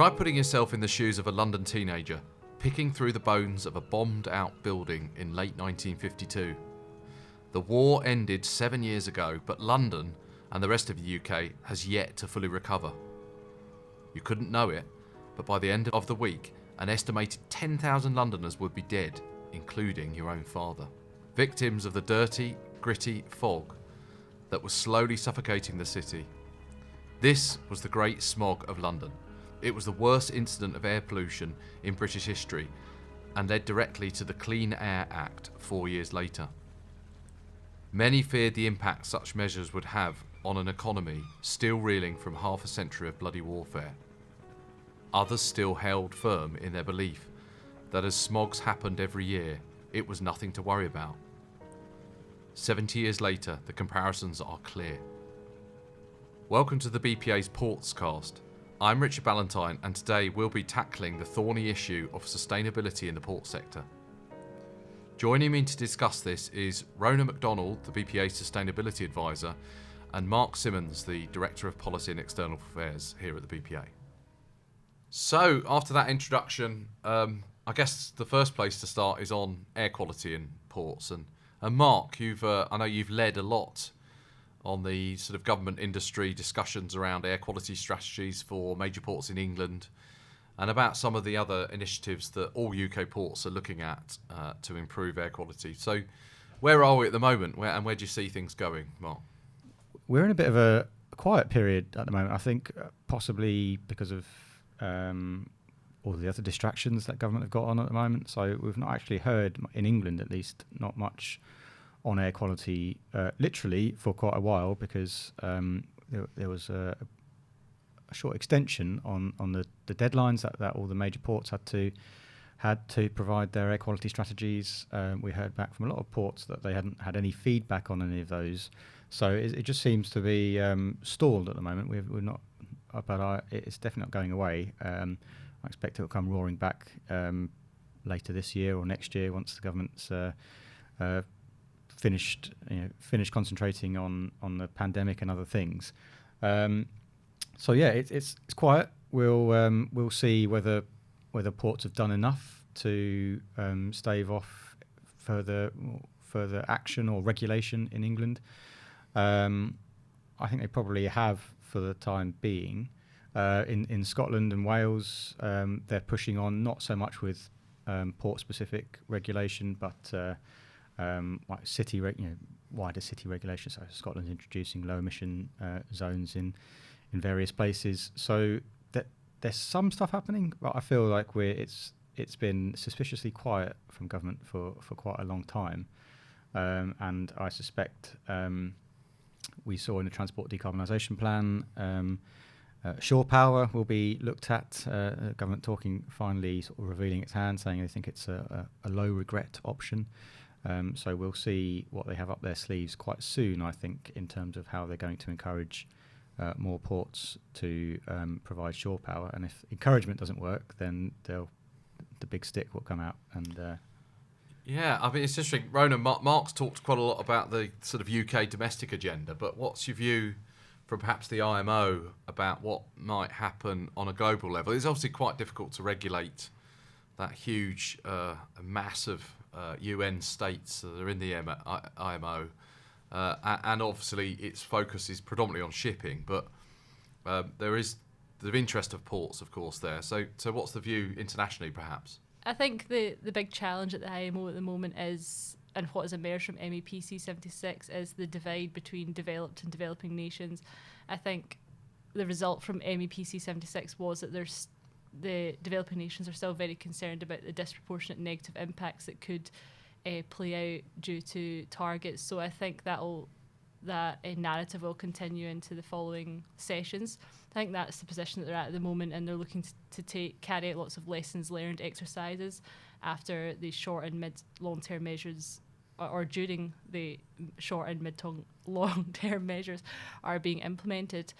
Try putting yourself in the shoes of a London teenager, picking through the bones of a bombed-out building in late 1952. The war ended 7 years ago, but London and the rest of the UK has yet to fully recover. You couldn't know it, but by the end of the week, an estimated 10,000 Londoners would be dead, including your own father. Victims of the dirty, gritty fog that was slowly suffocating the city. This was the Great Smog of London. It was the worst incident of air pollution in British history and led directly to the Clean Air Act 4 years later. Many feared the impact such measures would have on an economy still reeling from half a century of bloody warfare. Others still held firm in their belief that as smogs happened every year, it was nothing to worry about. 70 years later, the comparisons are clear. Welcome to the BPA's Portscast. I'm Richard Ballantyne, and today we'll be tackling the thorny issue of sustainability in the port sector. Joining me to discuss this is Rhona MacDonald, the BPA Sustainability Advisor, and Mark Simmonds, the Director of Policy and External Affairs here at the BPA. So, after that introduction, I guess the first place to start is on air quality in ports. And Mark, I know you've led a lot on the sort of government industry discussions around air quality strategies for major ports in England and about some of the other initiatives that all UK ports are looking at to improve air quality. So where are we at the moment, where do you see things going, Mark? We're in a bit of a quiet period at the moment, I think, possibly because of all the other distractions that government have got on at the moment. So we've not actually heard, in England at least, not much on air quality literally for quite a while, because there was a short extension on the deadlines that all the major ports had to provide their air quality strategies. We heard back from a lot of ports that they hadn't had any feedback on any of those. So it just seems to be stalled at the moment. We're not, but it's definitely not going away. I expect it will come roaring back later this year or next year once the government's finished concentrating on the pandemic and other things. So yeah, it's quiet. We'll see whether ports have done enough to stave off further action or regulation in England. I think they probably have for the time being. In Scotland and Wales, they're pushing on, not so much with port-specific regulation, but like wider city regulation. So Scotland's introducing low-emission zones in various places. So there's some stuff happening, but I feel like it's been suspiciously quiet from government for quite a long time, and I suspect we saw in the Transport Decarbonisation Plan. Shore power will be looked at. Government talking, finally sort of revealing its hand, saying they think it's a low regret option. So we'll see what they have up their sleeves quite soon, I think, in terms of how they're going to encourage more ports to provide shore power. And if encouragement doesn't work, then the big stick will come out. And yeah, I mean, it's interesting. Rhona, Mark's talked quite a lot about the sort of UK domestic agenda, but what's your view from perhaps the IMO about what might happen on a global level? It's obviously quite difficult to regulate that huge mass of UN states that are in the IMO, and obviously its focus is predominantly on shipping, but there is the interest of ports, of course, there. So what's the view internationally, perhaps? I think the big challenge at the IMO at the moment is, and what has emerged from MEPC 76, is the divide between developed and developing nations. I think the result from MEPC 76 was that the developing nations are still very concerned about the disproportionate negative impacts that could play out due to targets. So I think that narrative will continue into the following sessions. I think that's the position that they're at the moment, and they're looking to carry out lots of lessons learned exercises after the short and mid-long-term measures, or during the short and mid-long-term measures are being implemented.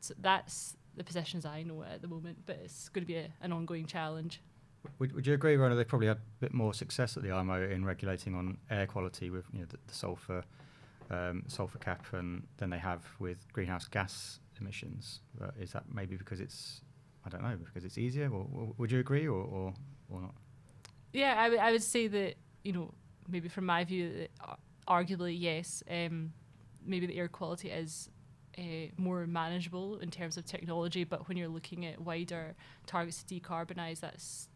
So that's the positions I know at the moment, but it's going to be an ongoing challenge. Would you agree, Rhona, they probably had a bit more success at the IMO in regulating on air quality with the sulfur cap than they have with greenhouse gas emissions? Is that maybe because it's I don't know, because it's easier. Or would you agree, or not? Yeah, I would say that, maybe from my view, that arguably yes, maybe the air quality is more manageable in terms of technology, but when you're looking at wider targets to decarbonise, that's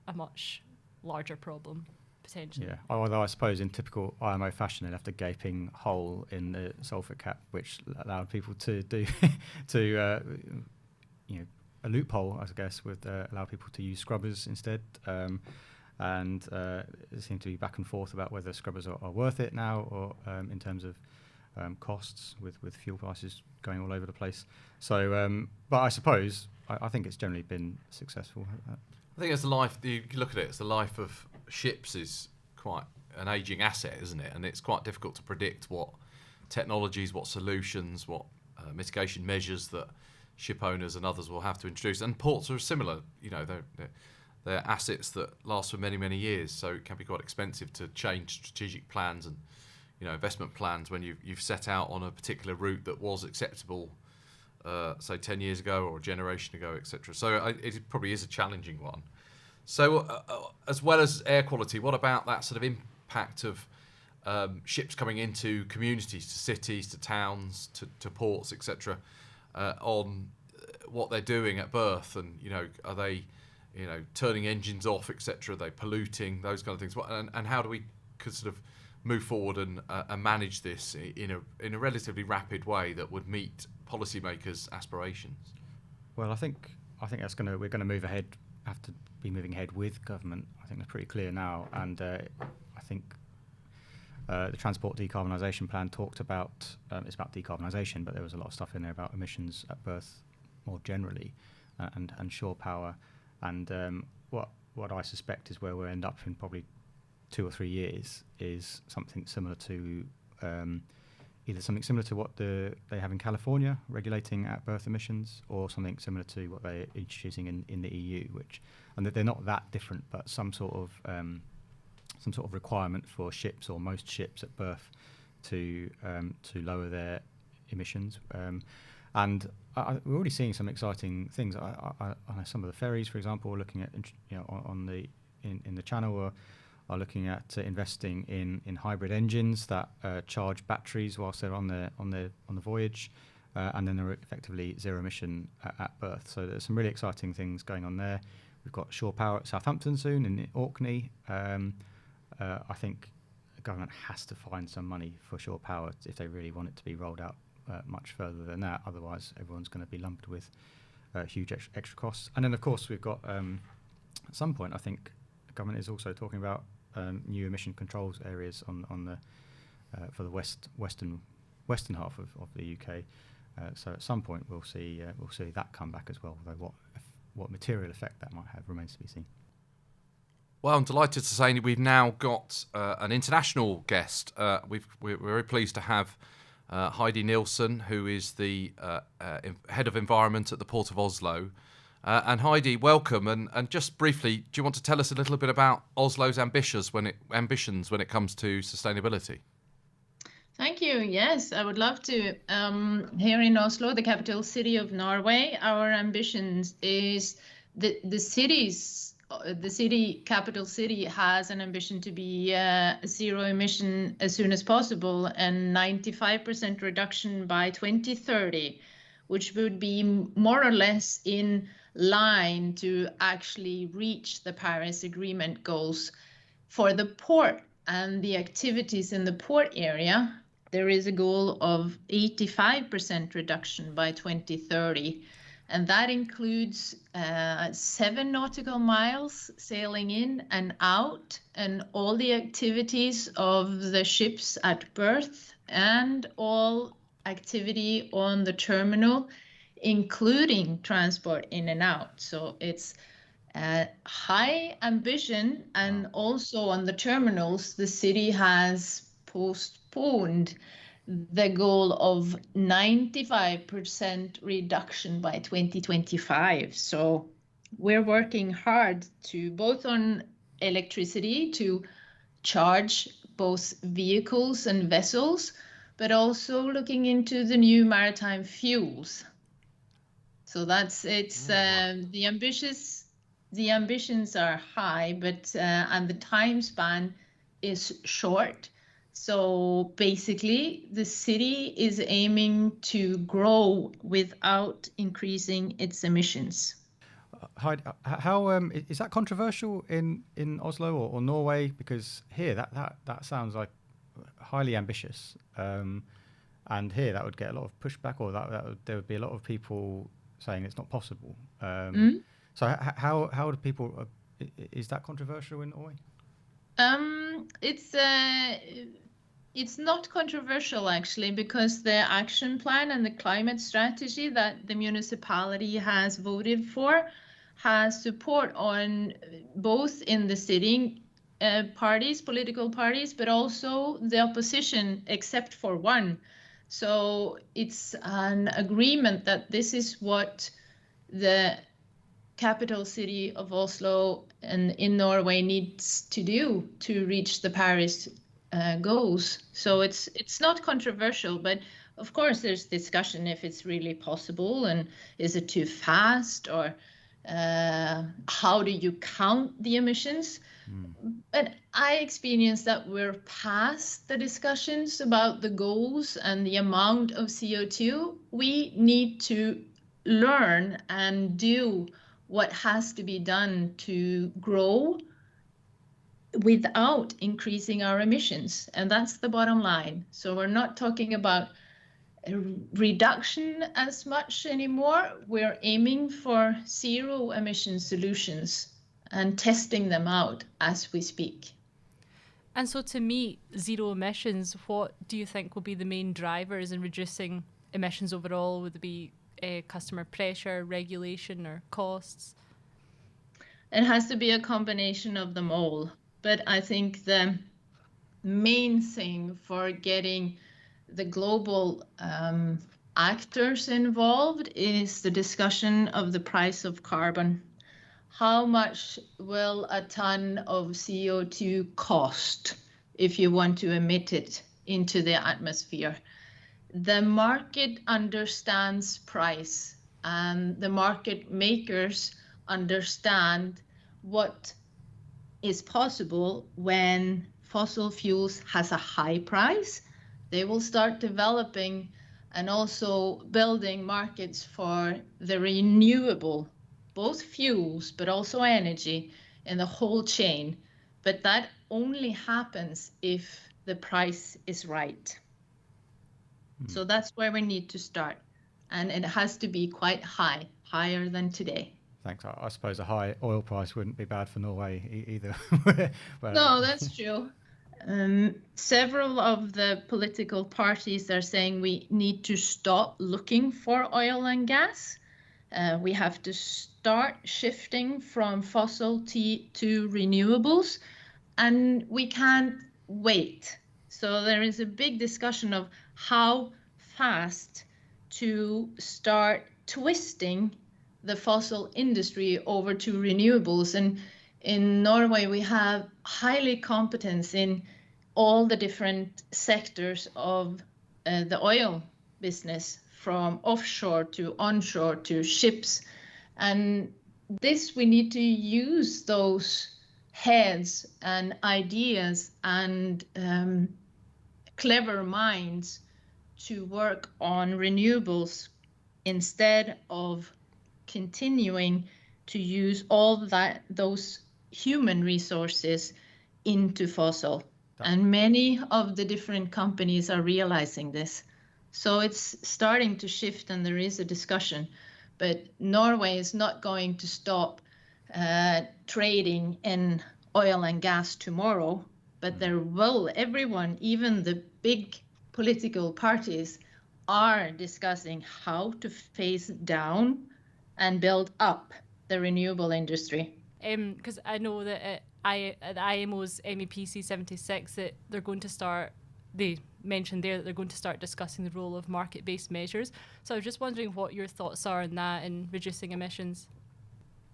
a much larger problem, potentially. Yeah, although I suppose in typical IMO fashion, they left a gaping hole in the sulphur cap, which allowed people to do a loophole, I guess, would allow people to use scrubbers instead. And it seemed to be back and forth about whether scrubbers are worth it now, or in terms of costs, with fuel prices going all over the place. So, but I suppose I think it's generally been successful. I think it's the life. You look at it; it's the life of ships is quite an aging asset, isn't it? And it's quite difficult to predict what technologies, what solutions, what mitigation measures that ship owners and others will have to introduce. And ports are similar. They're assets that last for many, many years, so it can be quite expensive to change strategic plans and investment plans when you've set out on a particular route that was acceptable, say 10 years ago or a generation ago, etc. So it probably is a challenging one. So as well as air quality, what about that sort of impact of ships coming into communities, to cities, to towns, to ports, etc., on what they're doing at berth, and are they turning engines off, etc.? Are they polluting, those kind of things? And how do we could sort of move forward and manage this in a relatively rapid way that would meet policymakers' aspirations? Well, I think we're going to move ahead. Have to be moving ahead with government. I think that's pretty clear now, and I think the Transport Decarbonisation Plan talked about it's about decarbonisation, but there was a lot of stuff in there about emissions at berth more generally, and shore power. And what I suspect is where we'll end up in probably 2 or 3 years is something similar to either something similar to what they have in California regulating at berth emissions, or something similar to what they're introducing in the EU, and they're not that different, but some sort of requirement for ships, or most ships at berth, to lower their emissions. And we're already seeing some exciting things. I know some of the ferries, for example, are looking at in the channel are looking at investing in hybrid engines that charge batteries whilst they're on the voyage, and then they're effectively zero emission at berth. So there's some really exciting things going on there. We've got shore power at Southampton soon, in Orkney. I think the government has to find some money for shore power if they really want it to be rolled out much further than that. Otherwise, everyone's going to be lumped with huge extra costs. And then, of course, we've got at some point, I think the government is also talking about new emission controls areas on the for the western half of the UK. So at some point, we'll see that come back as well. Although what material effect that might have remains to be seen. Well, I'm delighted to say we've now got an international guest. We're very pleased to have Heidi Neilson, who is the Head of Environment at the Port of Oslo. And Heidi, welcome. And just briefly, do you want to tell us a little bit about Oslo's ambitions when it comes to sustainability? Thank you. Yes, I would love to. Here in Oslo, the capital city of Norway, our ambitions is the capital city has an ambition to be zero emission as soon as possible, and 95% reduction by 2030, which would be more or less in line to actually reach the Paris Agreement goals. For the port and the activities in the port area, there is a goal of 85% reduction by 2030. And that includes 7 nautical miles sailing in and out, and all the activities of the ships at berth, and all activity on the terminal, including transport in and out. So it's a high ambition, and also on the terminals, the city has postponed the goal of 95% reduction by 2025. So we're working hard to both on electricity to charge both vehicles and vessels, but also looking into the new maritime fuels. So that's the ambitions are high, but and the time span is short. So basically, the city is aiming to grow without increasing its emissions. Heidi, how is that controversial in Oslo or Norway? Because here that sounds like highly ambitious, and here that would get a lot of pushback, or there would be a lot of people saying it's not possible. So how do people? Is that controversial in Norway? It's not controversial actually, because the action plan and the climate strategy that the municipality has voted for has support on both in the sitting political parties, but also the opposition, except for one. So it's an agreement that this is what the capital city of Oslo and in Norway needs to do to reach the Paris goals. So it's not controversial, but of course there's discussion if it's really possible, and is it too fast, or how do you count the emissions? But I experience that we're past the discussions about the goals and the amount of CO2. We need to learn and do what has to be done to grow without increasing our emissions. And that's the bottom line. So we're not talking about a reduction as much anymore. We're aiming for zero emission solutions and testing them out as we speak. And so to meet zero emissions, what do you think will be the main drivers in reducing emissions overall? Would it be customer pressure, regulation, or costs? It has to be a combination of them all. But I think the main thing for getting the global actors involved is the discussion of the price of carbon. How much will a ton of CO2 cost if you want to emit it into the atmosphere? The market understands price, and the market makers understand what is possible when fossil fuels has a high price. They will start developing and also building markets for the renewable, both fuels, but also energy in the whole chain. But that only happens if the price is right. So that's where we need to start. And it has to be quite high, higher than today. Thanks. I suppose a high oil price wouldn't be bad for Norway either. No, that's true. Several of the political parties are saying we need to stop looking for oil and gas. We have to start shifting from fossil to renewables, and we can't wait. So there is a big discussion of how fast to start twisting the fossil industry over to renewables. And in Norway, we have highly competence in all the different sectors of the oil business, from offshore to onshore to ships. And this, we need to use those heads and ideas and clever minds to work on renewables instead of continuing to use all those human resources into fossil. And many of the different companies are realizing this. So it's starting to shift, and there is a discussion. But Norway is not going to stop trading in oil and gas tomorrow, but there will, everyone, even the big political parties, are discussing how to phase down and build up the renewable industry. Because I know that at IMO's MEPC 76 that they're going to start, they mentioned there that they're going to start discussing the role of market-based measures. So I was just wondering what your thoughts are on that in reducing emissions.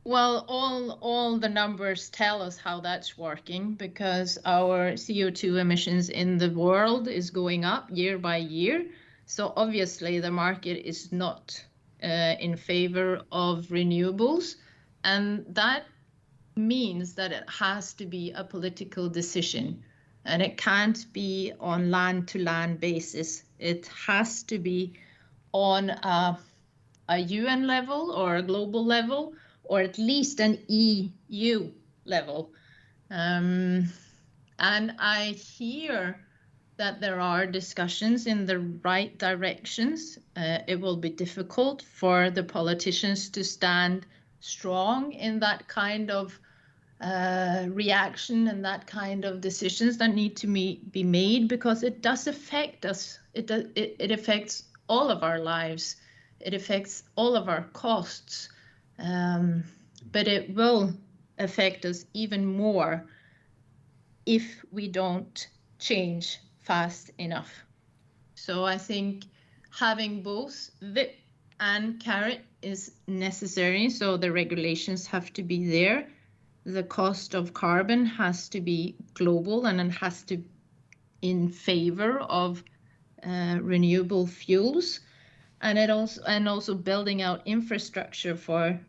Well, all the numbers tell us how that's working, because our CO2 emissions in the world is going up year by year. So obviously the market is not in favor of renewables. And that means that it has to be a political decision. And it can't be on land-to-land basis. It has to be on a UN level or a global level, or at least an EU level. And I hear that there are discussions in the right directions. It will be difficult for the politicians to stand strong in that kind of reaction and that kind of decisions that need to be made, because it does affect us. It affects all of our lives. It affects all of our costs. But it will affect us even more if we don't change fast enough. So I think having both whip and carrot is necessary. So the regulations have to be there. The cost of carbon has to be global, and it has to in favor of renewable fuels, and also building out infrastructure for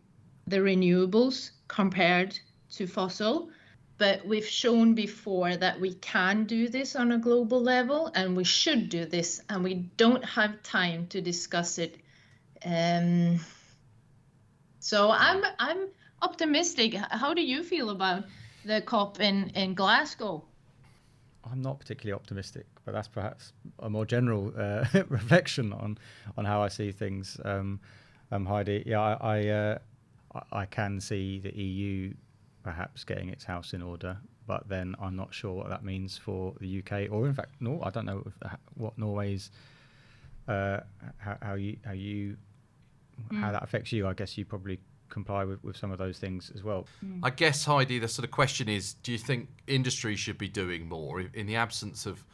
the renewables compared to fossil. But we've shown before that we can do this on a global level, and we should do this, and we don't have time to discuss it. So I'm optimistic. How do you feel about the COP in Glasgow? I'm not particularly optimistic, but that's perhaps a more general reflection on how I see things. Heidi, yeah, I can see the EU perhaps getting its house in order, but then I'm not sure what that means for the UK, or in fact, I don't know what Norway's how that affects you. I guess you probably comply with some of those things as well. I guess, Heidi, the sort of question is, do you think industry should be doing more in the absence of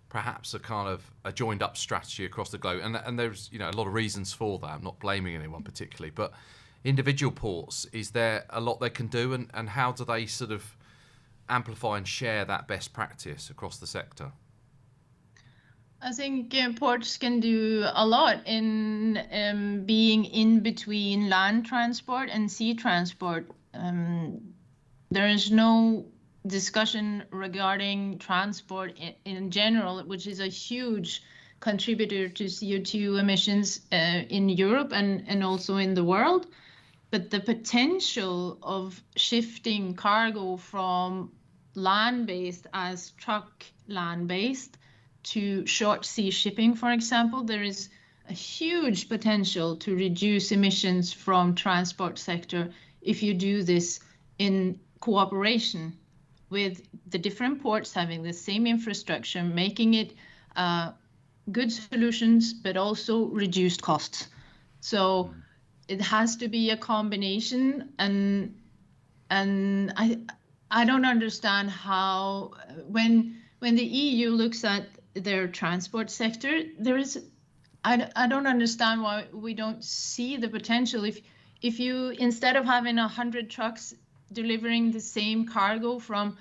perhaps a kind of a joined up strategy across the globe? And there's a lot of reasons for that. I'm not blaming anyone particularly, but individual ports, is there a lot they can do, and how do they sort of amplify and share that best practice across the sector? I think ports can do a lot in being in between land transport and sea transport. There is no discussion regarding transport in general, which is a huge contributor to CO2 emissions in Europe and also in the world. But the potential of shifting cargo from land-based as truck land-based to short sea shipping, for example, there is a huge potential to reduce emissions from transport sector if you do this in cooperation with the different ports having the same infrastructure, making it good solutions, but also reduced costs. So it has to be a combination, and I don't understand how when the EU looks at their transport sector, I don't understand why we don't see the potential. If you, instead of having 100 trucks delivering the same cargo from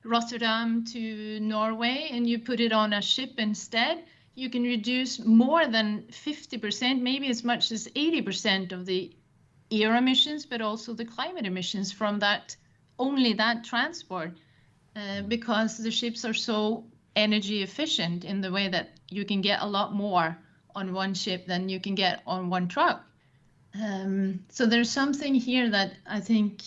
Rotterdam to Norway, and you put it on a ship instead, you can reduce more than 50%, maybe as much as 80% of the air emissions, but also the climate emissions from only that transport, because the ships are so energy efficient in the way that you can get a lot more on one ship than you can get on one truck. So there's something here that I think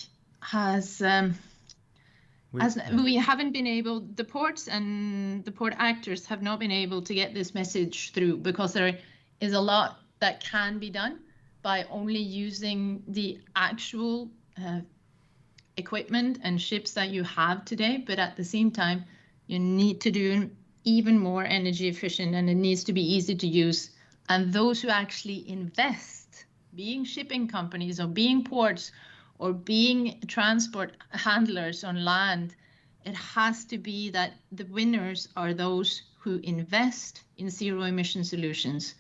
we haven't been able, the ports and the port actors have not been able to get this message through, because there is a lot that can be done by only using the actual equipment and ships that you have today. But at the same time, you need to do even more energy efficient, and it needs to be easy to use. And those who actually invest, being shipping companies or being ports or being transport handlers on land, it has to be that the winners are those who invest in zero emission solutions.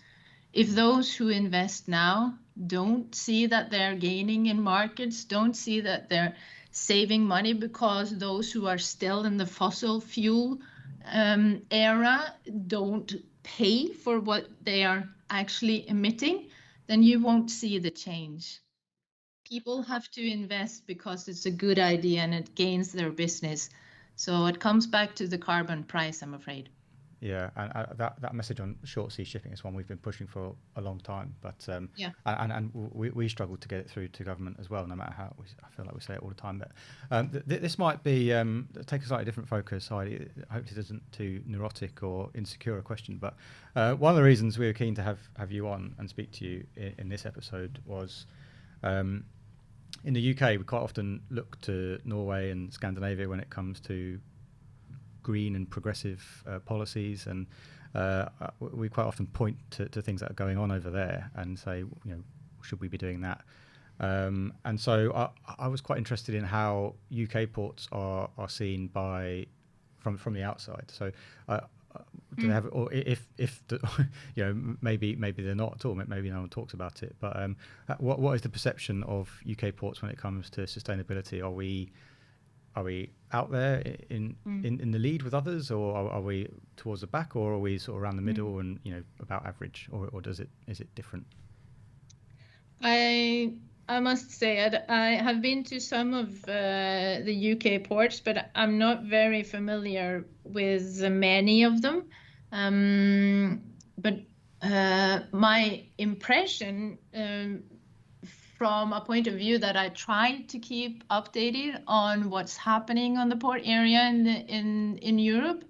If those who invest now don't see that they're gaining in markets, don't see that they're saving money because those who are still in the fossil fuel era don't pay for what they are actually emitting, then you won't see the change. People have to invest because it's a good idea and it gains their business. So it comes back to the carbon price, I'm afraid. Yeah, and that message on short sea shipping is one we've been pushing for a long time, but Yeah. and we struggle to get it through to government as well, no matter how I feel like we say it all the time. But this might be take a slightly different focus. Heidi, I hope it isn't too neurotic or insecure a question, but one of the reasons we were keen to have you on and speak to you in this episode was in the UK we quite often look to Norway and Scandinavia when it comes to green and progressive policies, and we quite often point to things that are going on over there and say, should we be doing that? And so I was quite interested in how UK ports are seen from the outside. So do they have, or if maybe they're not at all. Maybe no one talks about it. But what is the perception of UK ports when it comes to sustainability? Are we out there in the lead with others, or are we towards the back, or are we sort of around the middle and about average, or is it different? I must say I have been to some of the UK ports, but I'm not very familiar with many of them. But my impression, from a point of view that I try to keep updated on what's happening on the port area in Europe,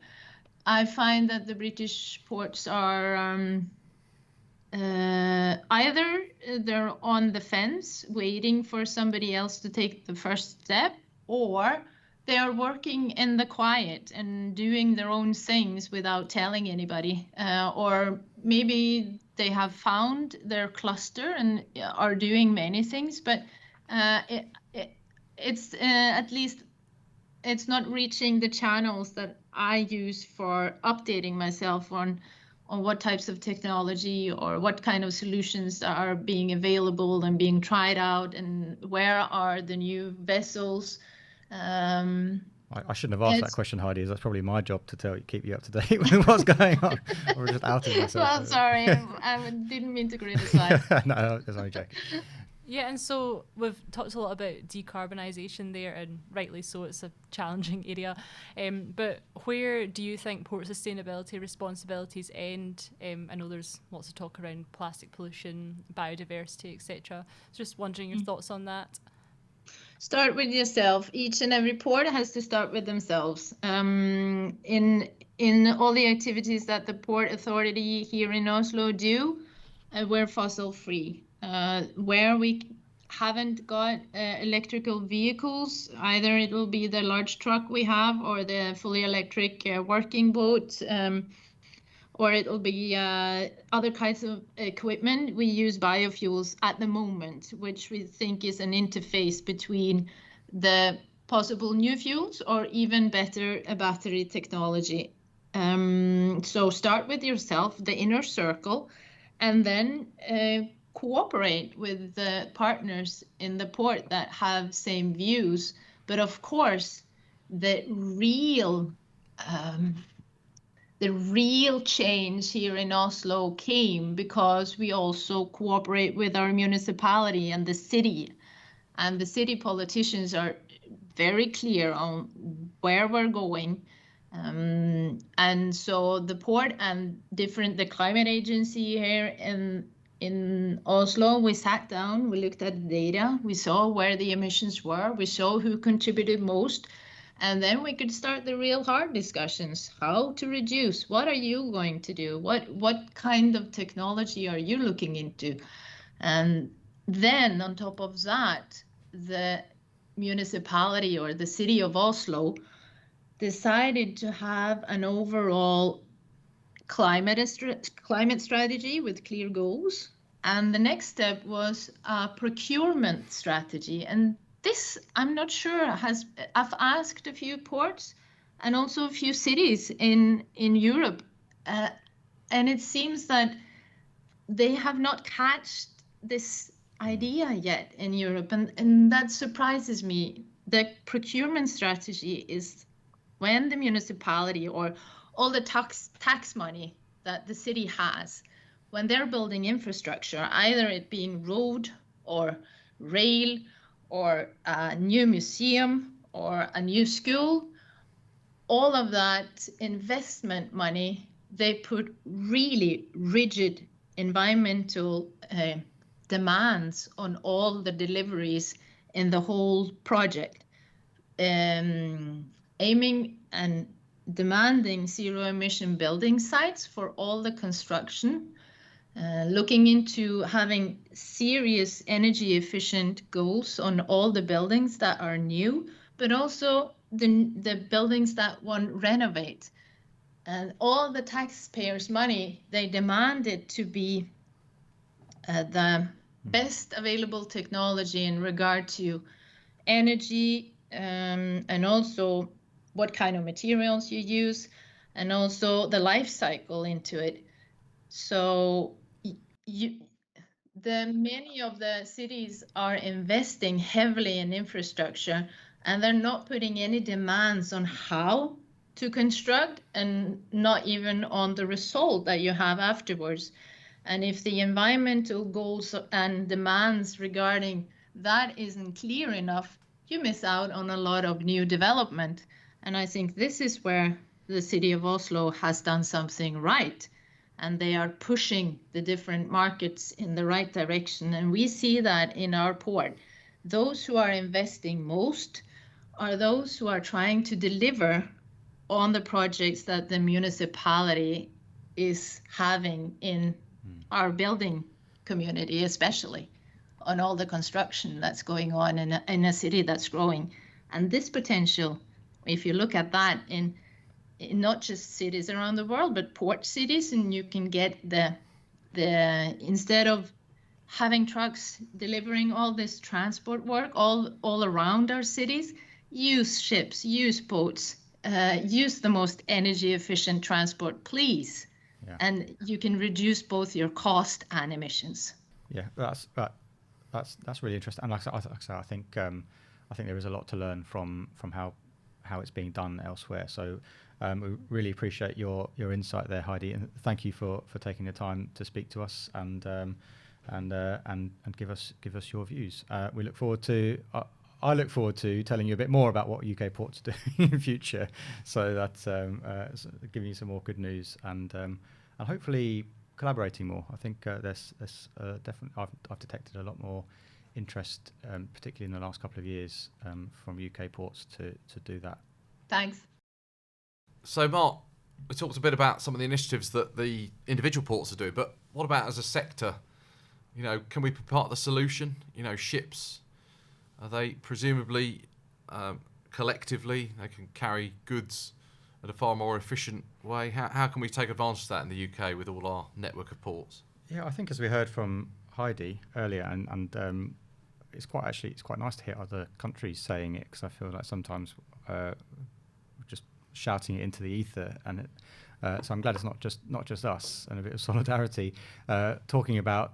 I find that the British ports are either they're on the fence waiting for somebody else to take the first step, or they are working in the quiet and doing their own things without telling anybody, or maybe they have found their cluster and are doing many things, but it's at least it's not reaching the channels that I use for updating myself on what types of technology or what kind of solutions are being available and being tried out, and where are the new vessels. I shouldn't have asked that question, Heidi. That's probably my job to keep you up to date with what's going on. We're just outing myself. Well, sorry, I didn't mean to criticize. No, I was only joking. Yeah, and so we've talked a lot about decarbonisation there, and rightly so, it's a challenging area. But where do you think port sustainability responsibilities end? I know there's lots of talk around plastic pollution, biodiversity, etc. So just wondering your thoughts on that. Start with yourself. Each and every port has to start with themselves. In all the activities that the Port Authority here in Oslo do, we're fossil free. Where we haven't got electrical vehicles, either it will be the large truck we have or the fully electric working boat, or it will be other kinds of equipment. We use biofuels at the moment, which we think is an interface between the possible new fuels or even better battery technology. So start with yourself, the inner circle, and then cooperate with the partners in the port that have same views. But of course, the real change here in Oslo came because we also cooperate with our municipality and the city. And the city politicians are very clear on where we're going. And so the port and the climate agency here in Oslo, we sat down, we looked at the data, we saw where the emissions were, we saw who contributed most. And then we could start the real hard discussions. How to reduce? What are you going to do? What kind of technology are you looking into? And then on top of that, the municipality or the city of Oslo decided to have an overall climate strategy with clear goals. And the next step was a procurement strategy. And this, I'm not sure, I've asked a few ports and also a few cities in Europe, and it seems that they have not catched this idea yet in Europe, and that surprises me. The procurement strategy is when the municipality or all the tax money that the city has, when they're building infrastructure, either it being road or rail or a new museum or a new school, all of that investment money, they put really rigid environmental demands on all the deliveries in the whole project, aiming and demanding zero emission building sites for all the construction, looking into having serious energy efficient goals on all the buildings that are new, but also the buildings that one renovate. And all the taxpayers' money, they demand it to be the best available technology in regard to energy, and also what kind of materials you use, and also the life cycle into it. So many of the cities are investing heavily in infrastructure, and they're not putting any demands on how to construct, and not even on the result that you have afterwards. And if the environmental goals and demands regarding that isn't clear enough, you miss out on a lot of new development. And I think this is where the city of Oslo has done something right. And they are pushing the different markets in the right direction. And we see that in our port. Those who are investing most are those who are trying to deliver on the projects that the municipality is having in our building community, especially on all the construction that's going on in a city that's growing. And this potential, if you look at that in not just cities around the world, but port cities, and you can get the instead of having trucks delivering all this transport work all around our cities, use ships, use boats, use the most energy efficient transport, please. Yeah. And you can reduce both your cost and emissions. Yeah, that's really interesting. And like I say, I think there is a lot to learn from how it's being done elsewhere. So we really appreciate your insight there, Heidi, and thank you for taking the time to speak to us and give us your views. We look forward to. I look forward to telling you a bit more about what UK ports do in the future. So that's giving you some more good news and hopefully collaborating more. I think there's definitely I've detected a lot more interest, particularly in the last couple of years, from UK ports to do that. Thanks. So, Mark, we talked a bit about some of the initiatives that the individual ports are doing, but what about as a sector? You know, can we be part of the solution? You know, ships, are they presumably collectively they can carry goods at a far more efficient way? How can we take advantage of that in the UK with all our network of ports? Yeah, I think as we heard from Heidi earlier, and it's quite nice to hear other countries saying it, because I feel like sometimes just shouting it into the ether, and so I'm glad it's not just us, and a bit of solidarity talking about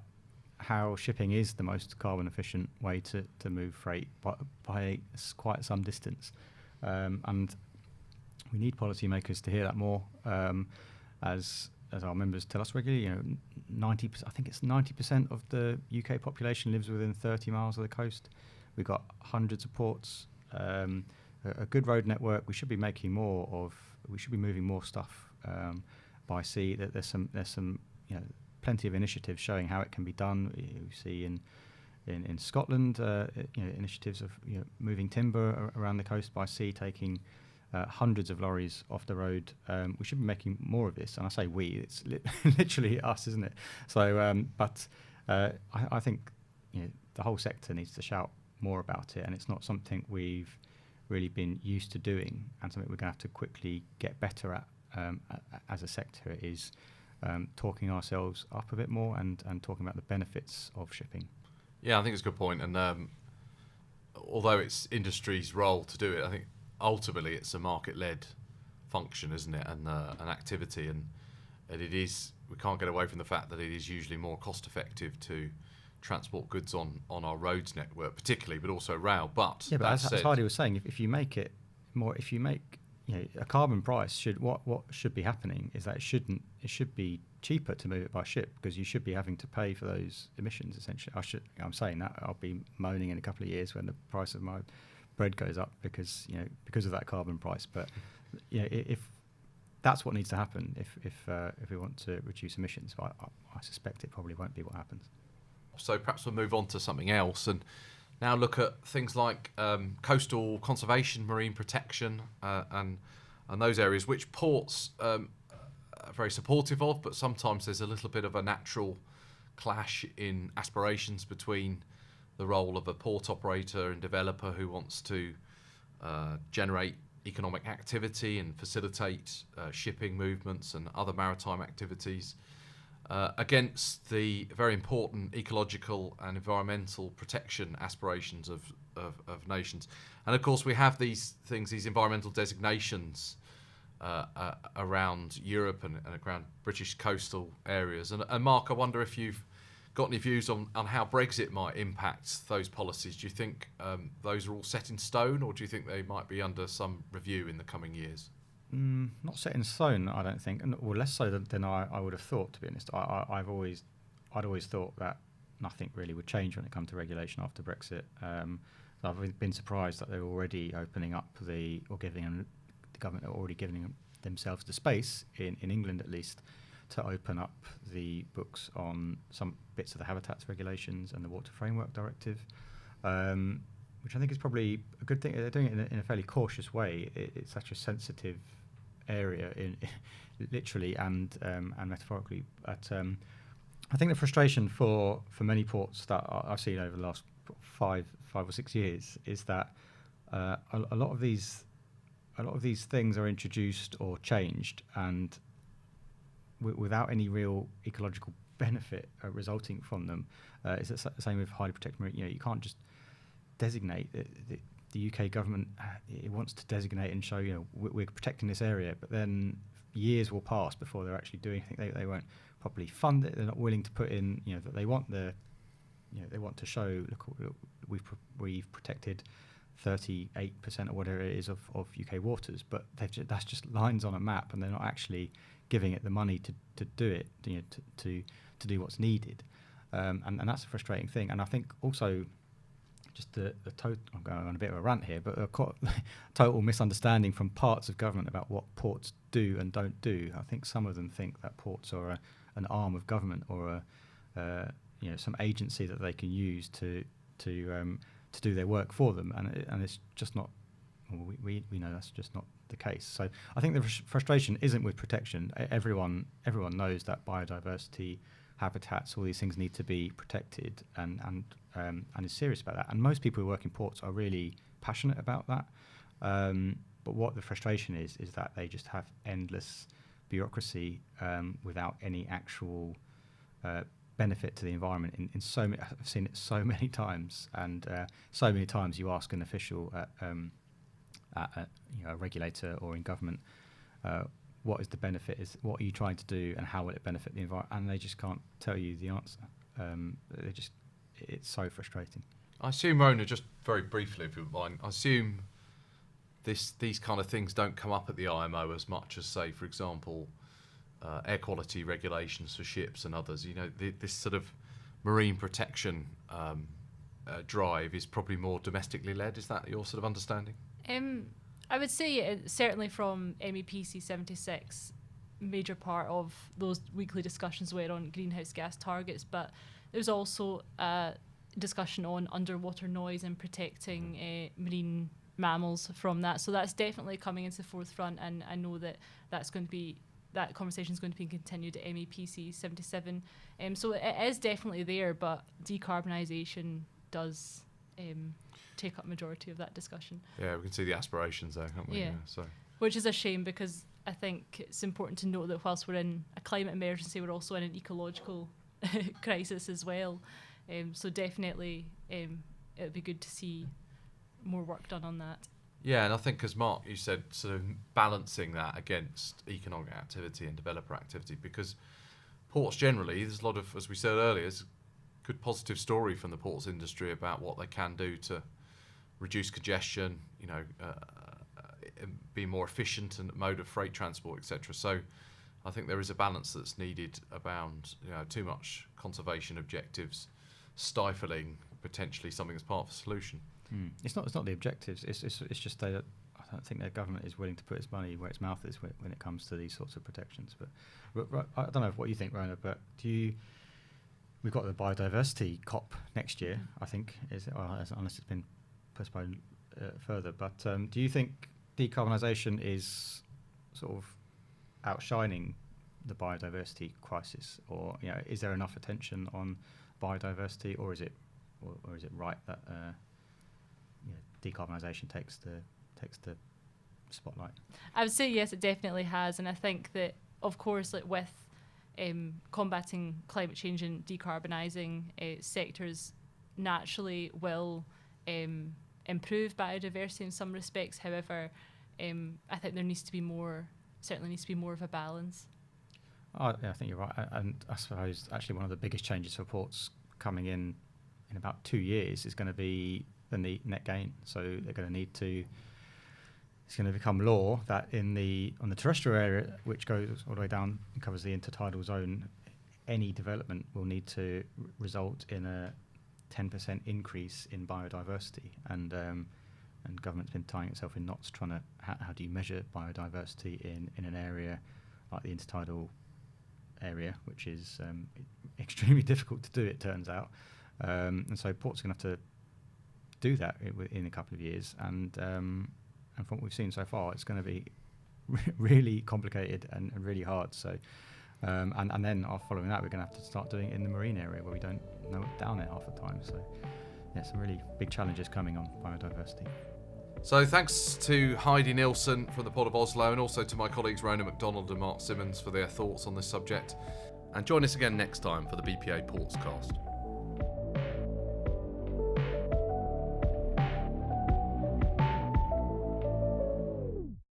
how shipping is the most carbon efficient way to move freight by quite some distance, and we need policymakers to hear that more, as our members tell us regularly. You know, 90%, I think it's 90% of the UK population lives within 30 miles of the coast. We've got hundreds of ports, a good road network. We should be moving more stuff by sea. That there's some plenty of initiatives showing how it can be done. We see in Scotland initiatives of moving timber around the coast by sea, taking hundreds of lorries off the road. We should be making more of this, and I say we, it's literally us, isn't it? So, but I think the whole sector needs to shout more about it, and it's not something we've really been used to doing, and something we're going to have to quickly get better at as a sector is talking ourselves up a bit more and talking about the benefits of shipping. Yeah, I think it's a good point, and although it's industry's role to do it, I think ultimately it's a market-led function, isn't it, and an activity, and it is. We can't get away from the fact that it is usually more cost-effective to transport goods on our roads network, particularly, but also rail. But as Heidi was saying, if you make it more, if you make a carbon price what should be happening is that it should be cheaper to move it by ship, because you should be having to pay for those emissions essentially. I'm saying that I'll be moaning in a couple of years when the price of my bread goes up because of that carbon price. But if that's what needs to happen, if we want to reduce emissions, I suspect it probably won't be what happens. So perhaps we'll move on to something else and now look at things like coastal conservation, marine protection, and those areas, which ports are very supportive of, but sometimes there's a little bit of a natural clash in aspirations between the role of a port operator and developer who wants to generate economic activity and facilitate shipping movements and other maritime activities, against the very important ecological and environmental protection aspirations of nations. And of course we have these environmental designations around Europe and around British coastal areas. And Mark, I wonder if you've got any views on how Brexit might impact those policies. Do you think those are all set in stone, or do you think they might be under some review in the coming years? Not set in stone, I don't think, or less so than I would have thought, to be honest. I'd always thought that nothing really would change when it comes to regulation after Brexit. I've been surprised that they're already opening up the government are already giving themselves the space, in England at least, to open up the books on some bits of the habitats regulations and the Water Framework Directive, which I think is probably a good thing. They're doing it in a fairly cautious way. It's such a sensitive area, literally and metaphorically. But I think the frustration for many ports that I've seen over the last 5 or 6 years is that a lot of these things are introduced or changed, and without any real ecological benefit resulting from them. It's the same with highly protected marine. You can't just designate. The UK government, it wants to designate and show, we're protecting this area, but then years will pass before they're actually doing anything. They won't properly fund it. They're not willing to put in, that they want they want to show, look, we've protected 38% or whatever it is of UK waters, but that's just lines on a map, and they're not actually giving it the money to do it, to do what's needed, and that's a frustrating thing. And I think also just the total, I'm going on a bit of a rant here, but a total misunderstanding from parts of government about what ports do and don't do. I think some of them think that ports are an arm of government, or some agency that they can use to do their work for them, and it's just not. Well, we know that's just not the case. So I think the frustration isn't with protection. Everyone knows that biodiversity, habitats, all these things need to be protected, and is serious about that. And most people who work in ports are really passionate about that. But what the frustration is that they just have endless bureaucracy without any actual benefit to the environment. In so many, I've seen it so many times, and so many times you ask an official at a regulator or in government, what is the benefit? What are you trying to do, and how will it benefit the environment? And they just can't tell you the answer. It's so frustrating. I assume, Rhona, just very briefly, if you don't mind, I assume these kind of things don't come up at the IMO as much as, say, for example, air quality regulations for ships and others. This sort of marine protection drive is probably more domestically led. Is that your sort of understanding? I would say certainly from MEPC 76, major part of those weekly discussions were on greenhouse gas targets, but there's also a discussion on underwater noise and protecting marine mammals from that. So that's definitely coming into the forefront, and I know that that conversation is going to be continued at MEPC 77. So it is definitely there, but decarbonisation does take up majority of that discussion. Yeah, we can see the aspirations there, can't we? Yeah. So. Which is a shame, because I think it's important to note that whilst we're in a climate emergency, we're also in an ecological crisis as well. So definitely it would be good to see more work done on that. Yeah, and I think, as Mark, you said, sort of balancing that against economic activity and developer activity, because ports generally, there's a lot of, as we said earlier, there's a good positive story from the ports industry about what they can do to reduce congestion, be more efficient and mode of freight transport, etc. So I think there is a balance that's needed around, too much conservation objectives stifling potentially something as part of the solution. It's not the objectives. It's just I don't think their government is willing to put its money where its mouth is when it comes to these sorts of protections. But I don't know what you think, Rhona, but we've got the biodiversity COP next year, I think, unless it's been postponed further. But do you think decarbonisation is sort of outshining the biodiversity crisis, or is there enough attention on biodiversity, or is it right that decarbonisation takes the spotlight? I would say yes, it definitely has, and I think that, of course, like with combating climate change and decarbonising sectors naturally will improve biodiversity in some respects. However, I think there needs to be more of a balance. I think you're right, and I suppose actually one of the biggest changes for ports coming in about 2 years is going to be the net gain. So they're going to need to. It's going to become law that on the terrestrial area, which goes all the way down and covers the intertidal zone, any development will need to result in a 10% increase in biodiversity. And government's been tying itself in knots trying to how do you measure biodiversity in an area like the intertidal area, which is extremely difficult to do, it turns out. And so ports are going to have to do that in a couple of years, and from what we've seen so far, it's going to be really complicated and really hard. So, and then following that, we're going to have to start doing it in the marine area where we don't know what's down there half the time. So, yeah, some really big challenges coming on biodiversity. So thanks to Heidi Neilson from the Port of Oslo, and also to my colleagues Rhona MacDonald and Mark Simmonds for their thoughts on this subject. And join us again next time for the BPA Portscast.